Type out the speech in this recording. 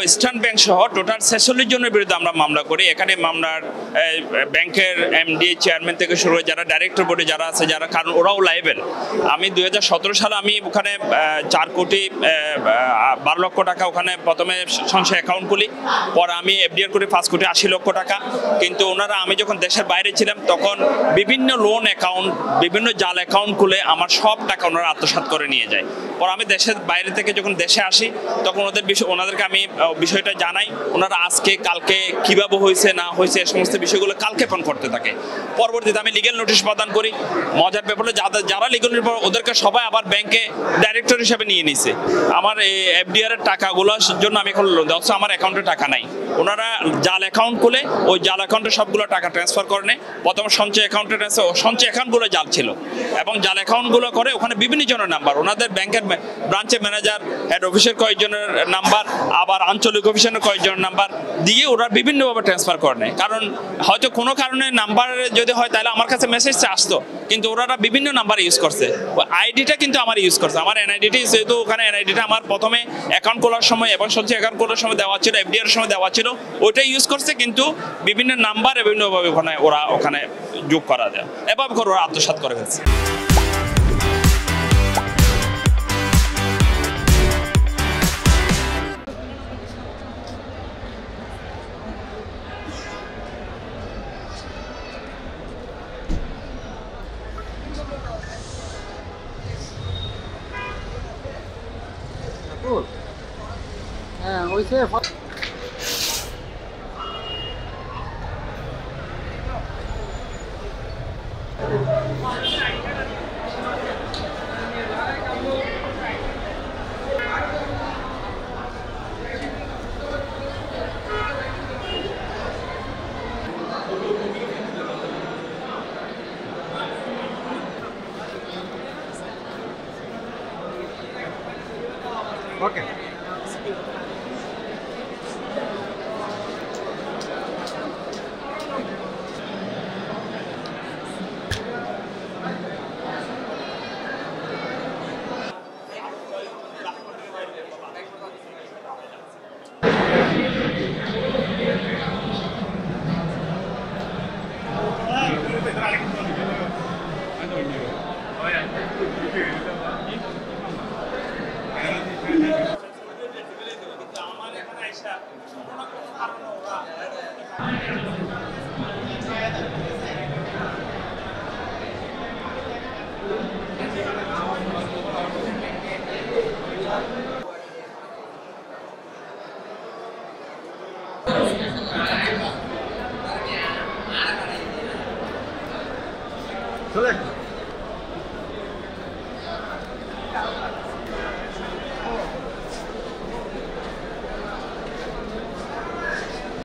Eastern bank সহ total 46 জনের বিরুদ্ধে আমরা মামলা করি। এখানে মামলার ব্যাংকের এমডি চেয়ারম্যান থেকে শুরু করে যারা ডাইরেক্টর বোর্ডে যারা আছে যারা, কারণ ওরাও লাইবেল। আমি 2017 সালে আমি ওখানে 4 কোটি 12 লক্ষ টাকা ওখানে প্রথমে সঞ্চয় অ্যাকাউন্ট খুলি, পরে আমি এফডিআর করি 5 কোটি 80 লক্ষ টাকা। কিন্তু ওনারা, আমি যখন দেশের বাইরে ছিলাম তখন বিভিন্ন লোন অ্যাকাউন্ট, বিভিন্ন জাল অ্যাকাউন্ট খুলে আমার সব টাকা ওনারা আত্মসাৎ করে নিয়ে যায়। পরে আমি দেশের বাইরে থেকে যখন দেশে আসি তখন ওনাদেরকে আমি বিষয়টা জানাই। ওনারা আজকে কালকে কিভাবে হয়েছে না হয়েছে এই সমস্ত বিষয়গুলো কালক্ষেপণ করতে থাকে। পরবর্তীতে আমি লিগ্যাল নোটিশ প্রদান করি। মজার ব্যাপারে যারা লিগ্যাল নোটিশ, ওদেরকে সবাই আবার ব্যাংকে ডাইরেক্টর হিসেবে নিয়ে নিছে। আমার এই এফডিআর এর টাকাগুলোর জন্য আমি এখন লোন দেওয়া, আমার অ্যাকাউন্টে টাকা নাই। ওনারা জাল অ্যাকাউন্ট খুলে ওই জাল অ্যাকাউন্টে সবগুলো টাকা ট্রান্সফার করে নেয়। প্রথম সঞ্চয় অ্যাকাউন্টে সঞ্চয় অ্যাকাউন্টগুলো জাল ছিল এবং জাল অ্যাকাউন্টগুলো করে ওখানে বিভিন্ন জনের নাম্বার, ওনাদের ব্যাংকের ব্রাঞ্চের ম্যানেজার, হেড অফিসের কয়েকজনের নাম্বার, আবার আঞ্চলিক অফিসের কয়েকজনের নাম্বার দিয়ে ওরা বিভিন্নভাবে ট্রান্সফার করে নেয়। কারণ হয়তো কোনো কারণে নাম্বার যদি হয় তাহলে আমার কাছে মেসেজটা আসতো, কিন্তু ওরা বিভিন্ন নাম্বার ইউজ করছে। আইডিটা কিন্তু আমার ইউজ করছে, আমার এনআইডিটি, যেহেতু ওখানে এনআইডিটা আমার প্রথমে অ্যাকাউন্ট খোলার সময় এবং সঞ্চয় অ্যাকাউন্ট খোলার সময় দেওয়া ছিল, এফডিআর এর সময় দেওয়া ছিল, ওইটা ইউজ করছে। কিন্তু বিভিন্ন নাম্বার বিভিন্নভাবে ওখানে যোগ করা যায়, এভাবে করে ওরা আত্মসাৎ করে ফেলছে। হ্যাঁ হয়েছে। ওকে। চলে